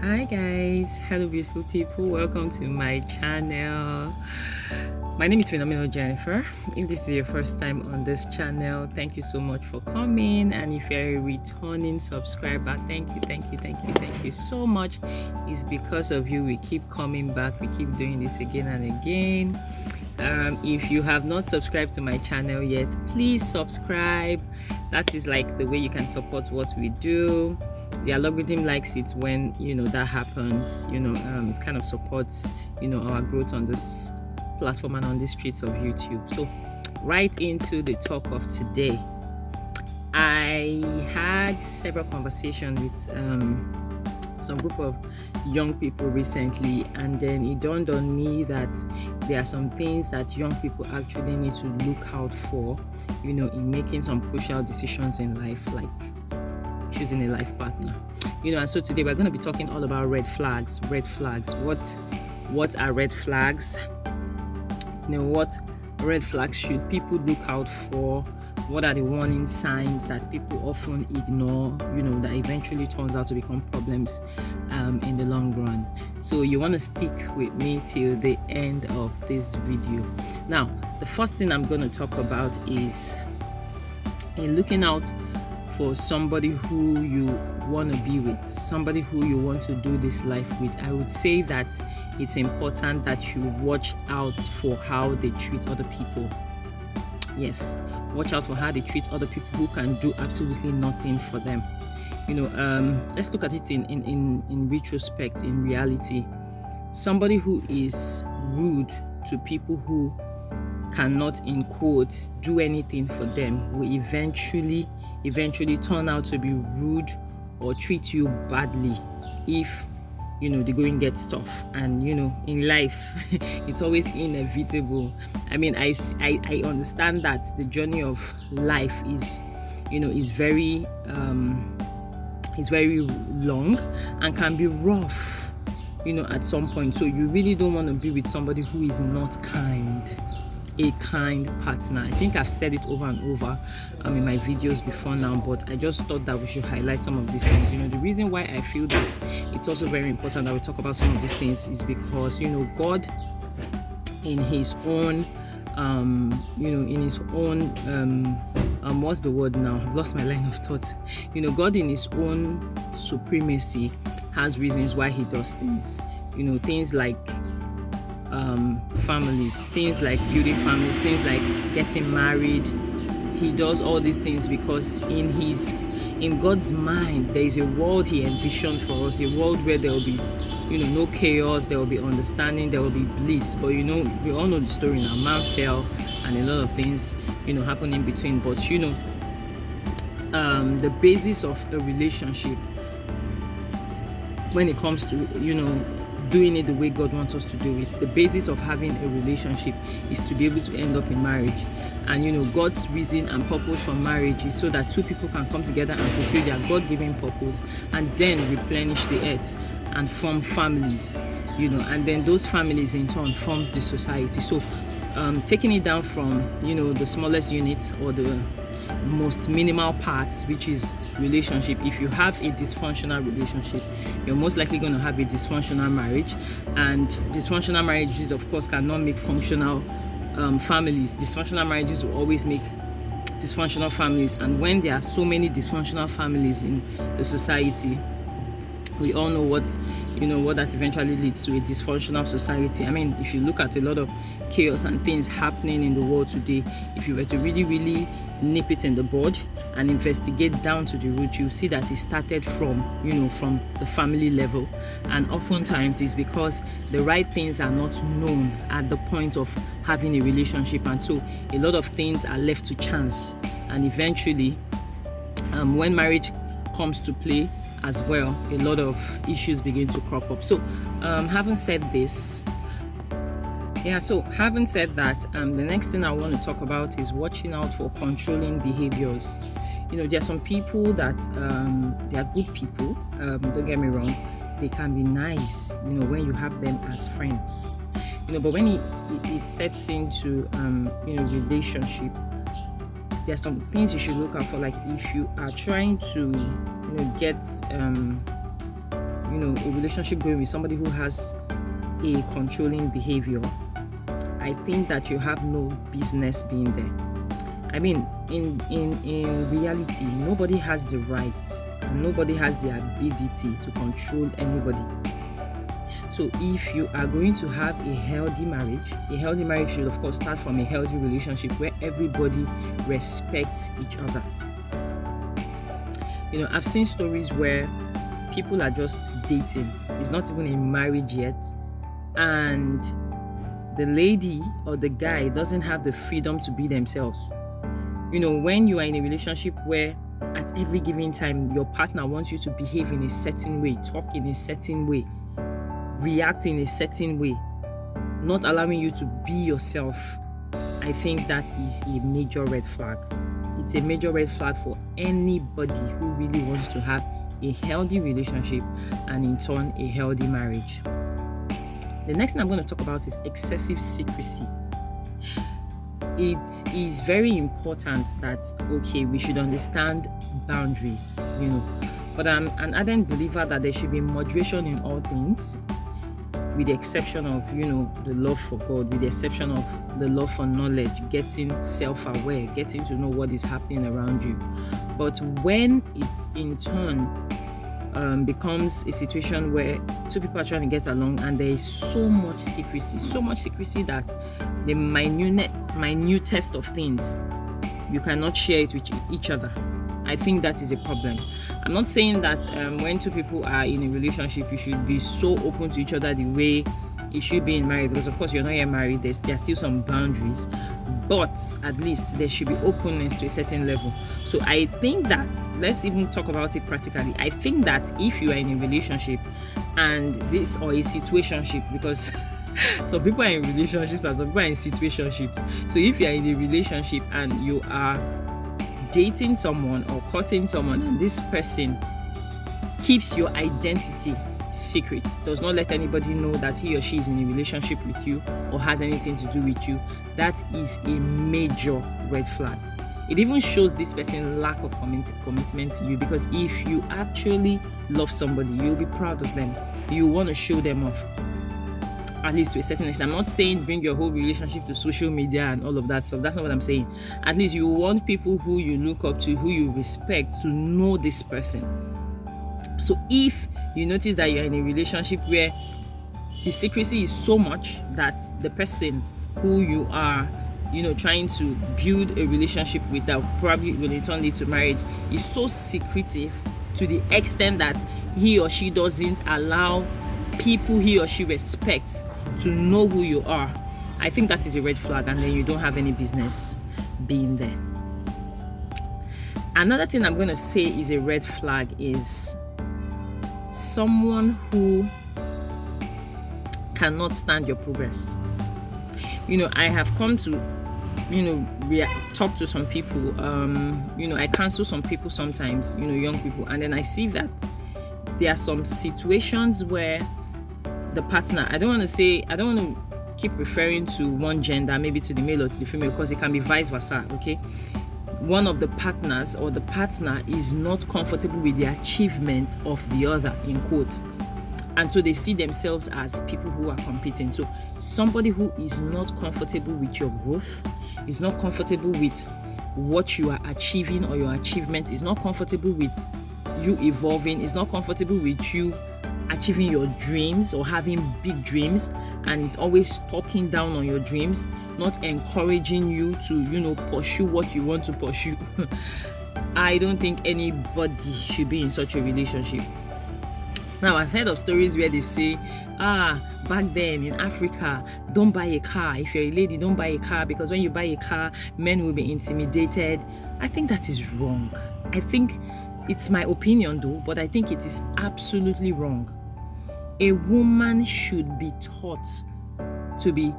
Hi guys, hello beautiful people, welcome to my channel. My name is Phenomenal Jennifer. If this is your first time on this channel, thank you so much for coming, and if you're a returning subscriber, thank you so much. It's because of you we keep coming back, we keep doing this again and again. If you have not subscribed to my channel yet, please subscribe. That is like the way you can support what we do. The algorithm likes it when that happens. It kind of supports our growth on this platform and on the streets of YouTube. So right into the talk of today. I had several conversations with some group of young people recently, and then it dawned on me that there are some things that young people actually need to look out for in making some crucial decisions in life, like choosing a life partner. And so today we're going to be talking all about red flags. What are red flags? What red flags should people look out for? What are the warning signs that people often ignore, that eventually turns out to become problems in the long run? So you want to stick with me till the end of this video. Now, the first thing I'm going to talk about is in looking out for somebody who you want to be with, somebody who you want to do this life with. I would say that it's important that you watch out for how they treat other people. Yes, watch out for how they treat other people who can do absolutely nothing for them. Let's look at it in retrospect, in reality. Somebody who is rude to people who cannot, in quotes, do anything for them will eventually turn out to be rude or treat you badly if the going gets tough. And in life it's always inevitable. I mean, I understand that the journey of life is very long and can be rough at some point. So you really don't want to be with somebody who is not a kind partner. I think I've said it over and over in my videos before now, but I just thought that we should highlight some of these things. The reason why I feel that it's also very important that we talk about some of these things is because God in his own what's the word now? I've lost my line of thought. God in his own supremacy has reasons why he does things. Things like families, things like building families, things like getting married. He does all these things because in God's mind there is a world he envisioned for us, a world where there will be no chaos, there will be understanding, there will be bliss. But we all know the story now. Man fell and a lot of things happen in between. But the basis of a relationship when it comes to doing it the way God wants us to do it, the basis of having a relationship is to be able to end up in marriage. And God's reason and purpose for marriage is so that two people can come together and fulfill their God-given purpose and then replenish the earth and form families, and then those families in turn forms the society. So taking it down from the smallest unit or the most minimal parts, which is relationship. If you have a dysfunctional relationship, you're most likely going to have a dysfunctional marriage, and dysfunctional marriages of course cannot make functional families. Dysfunctional marriages will always make dysfunctional families, and when there are so many dysfunctional families in the society, we all know what that eventually leads to: a dysfunctional society. I mean, if you look at a lot of chaos and things happening in the world today, if you were to really nip it in the bud and investigate down to the root, you see that it started from the family level. And oftentimes it's because the right things are not known at the point of having a relationship, and so a lot of things are left to chance, and eventually when marriage comes to play as well, a lot of issues begin to crop up. So having said that, the next thing I want to talk about is watching out for controlling behaviors. There are some people that they are good people. Don't get me wrong, they can be nice when you have them as friends, but when it sets into relationship, there are some things you should look out for. Like if you are trying to get a relationship going with somebody who has a controlling behavior, I think that you have no business being there. I mean, in reality, nobody has the right and nobody has the ability to control anybody. So if you are going to have a healthy marriage should of course start from a healthy relationship where everybody respects each other. I've seen stories where people are just dating. It's not even a marriage yet. And the lady or the guy doesn't have the freedom to be themselves. When you are in a relationship where at every given time your partner wants you to behave in a certain way, talk in a certain way, react in a certain way, not allowing you to be yourself, I think that is a major red flag. It's a major red flag for anybody who really wants to have a healthy relationship and in turn a healthy marriage. The next thing I'm going to talk about is excessive secrecy. It is very important that, we should understand boundaries, but I'm an ardent believer that there should be moderation in all things, with the exception of, the love for God, with the exception of the love for knowledge, getting self-aware, getting to know what is happening around you. But when it in turn becomes a situation where two people are trying to get along and there is so much secrecy that the minutest of things, you cannot share it with each other, I think that is a problem. I'm not saying that when two people are in a relationship, you should be so open to each other the way it should be in marriage, because of course you're not yet married, there are still some boundaries, but at least there should be openness to a certain level. So I think that, let's even talk about it practically, I think that if you are in a relationship and this, or a situationship, because some people are in relationships and some people are in situationships. So if you are in a relationship and you are dating someone or courting someone and this person keeps your identity secret, does not let anybody know that he or she is in a relationship with you or has anything to do with you, that is a major red flag. It even shows this person lack of commitment to you, because if you actually love somebody, you'll be proud of them. You want to show them off, at least to a certain extent. I'm not saying bring your whole relationship to social media and all of that stuff. That's not what I'm saying. At least you want people who you look up to, who you respect, to know this person. So if you notice that you're in a relationship where the secrecy is so much that the person who you are, trying to build a relationship with, that probably will in turn lead to marriage, is so secretive to the extent that he or she doesn't allow people he or she respects to know who you are, I think that is a red flag, and then you don't have any business being there. Another thing I'm going to say is a red flag is someone who cannot stand your progress. I have come to talk to some people, I counsel some people sometimes, young people, and then I see that there are some situations where the partner, I don't want to keep referring to one gender, maybe to the male or to the female, because it can be vice versa, okay? One of the partners or the partner is not comfortable with the achievement of the other, in quotes. And so they see themselves as people who are competing. So somebody who is not comfortable with your growth, is not comfortable with what you are achieving or your achievement, is not comfortable with you evolving, is not comfortable with you achieving your dreams or having big dreams, and is always talking down on your dreams, not encouraging you to, pursue what you want to pursue. I don't think anybody should be in such a relationship. Now, I've heard of stories where they say, back then in Africa, don't buy a car. If you're a lady, don't buy a car, because when you buy a car, men will be intimidated. I think that is wrong. I think it's my opinion though, but I think it is absolutely wrong. A woman should be taught to be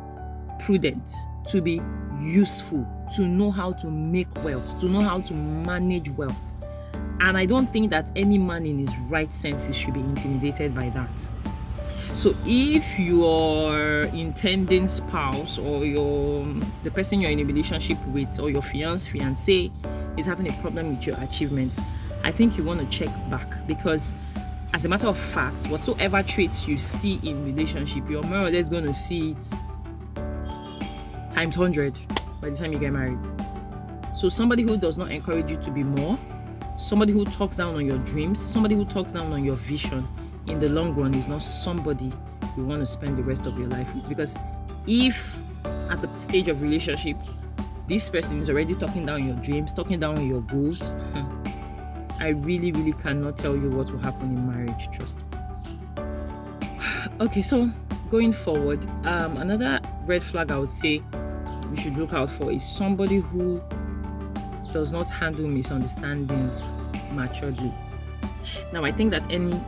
prudent, to be useful, to know how to make wealth, to know how to manage wealth. And I don't think that any man in his right senses should be intimidated by that. So if your intending spouse or the person you're in a relationship with, or your fiancé is having a problem with your achievements, I think you want to check back, because as a matter of fact, whatsoever traits you see in relationship, you're more or less going to see it times 100 by the time you get married. So somebody who does not encourage you to be more, somebody who talks down on your dreams, somebody who talks down on your vision, in the long run is not somebody you want to spend the rest of your life with. Because if at the stage of relationship, this person is already talking down your dreams, talking down on your goals, I really, really cannot tell you what will happen in marriage, trust me. Okay, so going forward, another red flag I would say we should look out for is somebody who does not handle misunderstandings maturely. Now, I think that any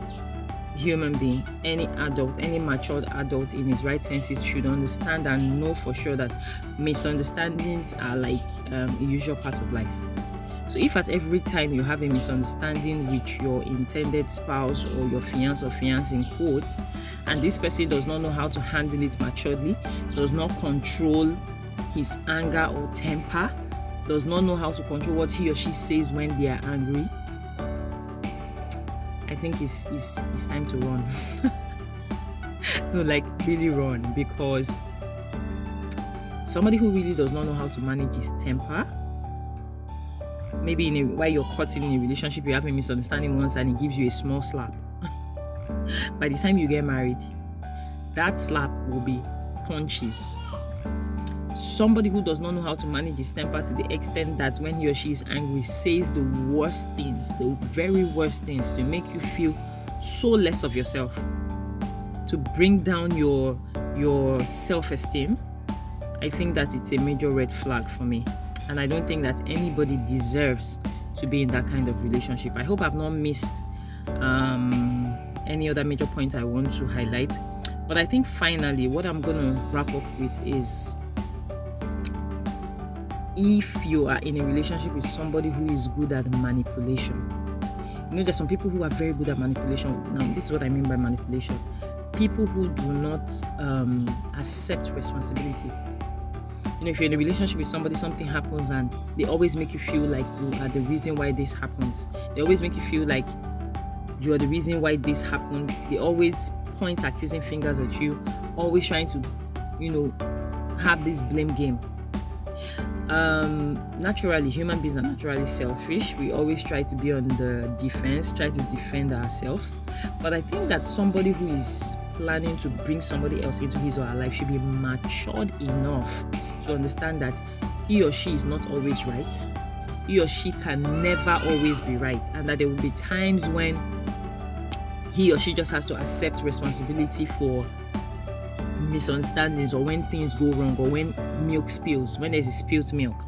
human being, any adult, any matured adult in his right senses should understand and know for sure that misunderstandings are like a usual part of life. So if at every time you have a misunderstanding with your intended spouse or your fiancé or fiancée in quotes, and this person does not know how to handle it maturely, does not control his anger or temper, does not know how to control what he or she says when they are angry, I think it's time to run. No, like really run, because somebody who really does not know how to manage his temper, maybe while you're caught in a relationship, you have a misunderstanding once and he gives you a small slap. By the time you get married, that slap will be punches. Somebody who does not know how to manage his temper to the extent that when he or she is angry, says the worst things, the very worst things, to make you feel so less of yourself, to bring down your self-esteem, I think that it's a major red flag for me. And I don't think that anybody deserves to be in that kind of relationship. I hope I've not missed any other major points I want to highlight. But I think finally, what I'm going to wrap up with is, if you are in a relationship with somebody who is good at manipulation. You know, there's some people who are very good at manipulation. Now, this is what I mean by manipulation. People who do not accept responsibility. You know, if you're in a relationship with somebody, something happens and they always make you feel like you are the reason why this happens. They always make you feel like you are the reason why this happened. They always point accusing fingers at you, always trying to, have this blame game. Naturally, human beings are naturally selfish. We always try to be on the defense, try to defend ourselves. But I think that somebody who is planning to bring somebody else into his or her life should be matured enough to understand that he or she is not always right. He or she can never always be right, and that there will be times when he or she just has to accept responsibility for misunderstandings, or when things go wrong, or when milk spills, when there's a spilled milk.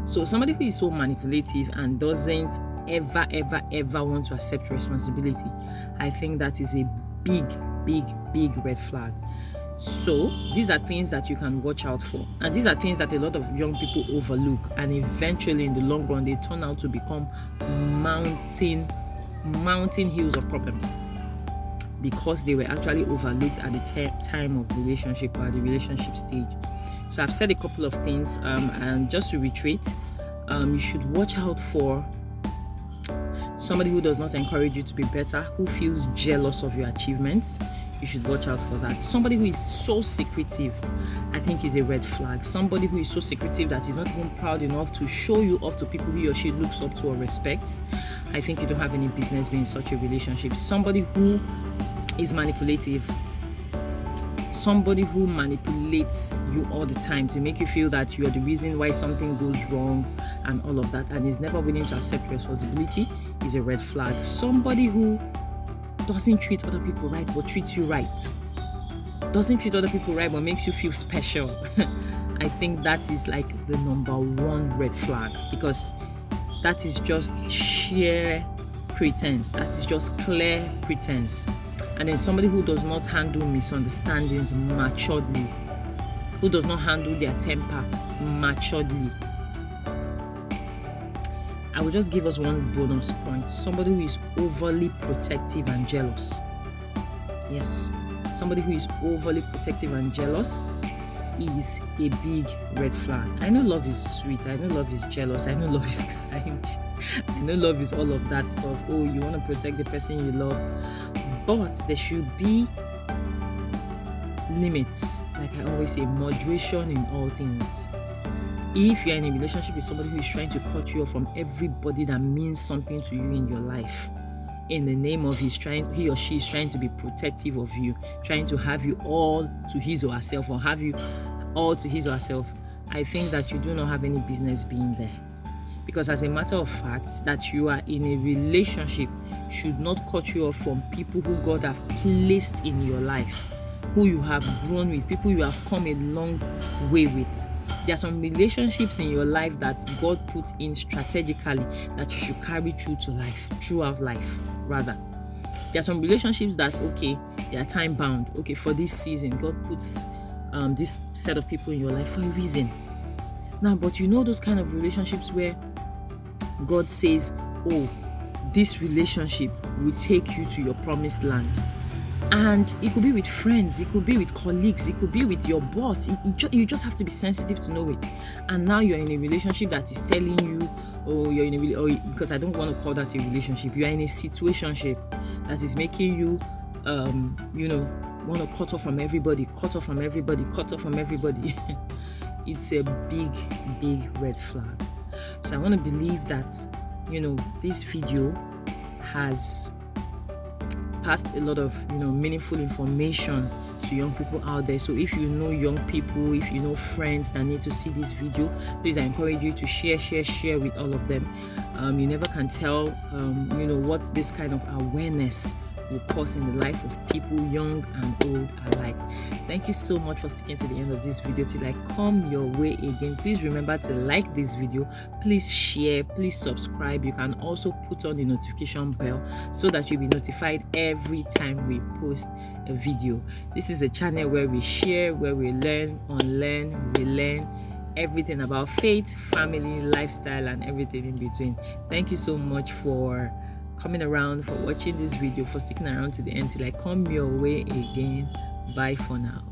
So somebody who is so manipulative and doesn't ever want to accept responsibility, I think that is a big red flag. So these are things that you can watch out for, and these are things that a lot of young people overlook, and eventually in the long run they turn out to become mountain hills of problems, because they were actually overlooked at the time of the relationship or at the relationship stage. So I've said a couple of things, and just to reiterate, you should watch out for somebody who does not encourage you to be better, who feels jealous of your achievements. You should watch out for that. Somebody who is so secretive, I think, is a red flag. Somebody who is so secretive that is not even proud enough to show you off to people he or she looks up to or respects, I think you don't have any business being in such a relationship. Somebody who is manipulative, somebody who manipulates you all the time to make you feel that you are the reason why something goes wrong and all of that, and is never willing to accept responsibility, is a red flag. Somebody who doesn't treat other people right but treats you right, doesn't treat other people right but makes you feel special, I think that is like the number one red flag, because that is just sheer pretense, that is just clear pretense. And then somebody who does not handle misunderstandings maturely, who does not handle their temper maturely. I will just give us one bonus point. Somebody who is overly protective and jealous. Yes, somebody who is overly protective and jealous is a big red flag. I know love is sweet. I know love is jealous. I know love is kind. I know love is all of that stuff. Oh, you want to protect the person you love, but there should be limits. Like I always say, moderation in all things. If you're in a relationship with somebody who is trying to cut you off from everybody that means something to you in your life, in the name of he or she is trying to be protective of you, trying to have you all to his or herself, or have you all to his or herself, I think that you do not have any business being there. Because as a matter of fact, that you are in a relationship should not cut you off from people who God have placed in your life, who you have grown with, people you have come a long way with. There are some relationships in your life that God puts in strategically that you should carry throughout life, rather. There are some relationships that, okay, they are time bound. Okay, for this season, God puts this set of people in your life for a reason. Now, but you know those kind of relationships where God says, oh, this relationship will take you to your promised land. And it could be with friends, it could be with colleagues, it could be with your boss. You just have to be sensitive to know it. And now you're in a relationship that is telling you, oh, you're in a because I don't want to call that a relationship. You are in a situationship that is making you, want to cut off from everybody. It's a big, big red flag. So I want to believe that, this video has passed a lot of meaningful information to young people out there. So if you know young people, if you know friends that need to see this video, please, I encourage you to share with all of them. You never can tell what this kind of awareness will cause in the life of people young and old alike. Thank you so much for sticking to the end of this video till I come your way again. Please remember to like this video, please share, please subscribe. You can also put on the notification bell so that you'll be notified every time we post a video. This is a channel where we share, where we learn, unlearn, relearn everything about faith, family, lifestyle, and everything in between. Thank you so much for coming around, for watching this video, for sticking around to the end till I come your way again. Bye for now.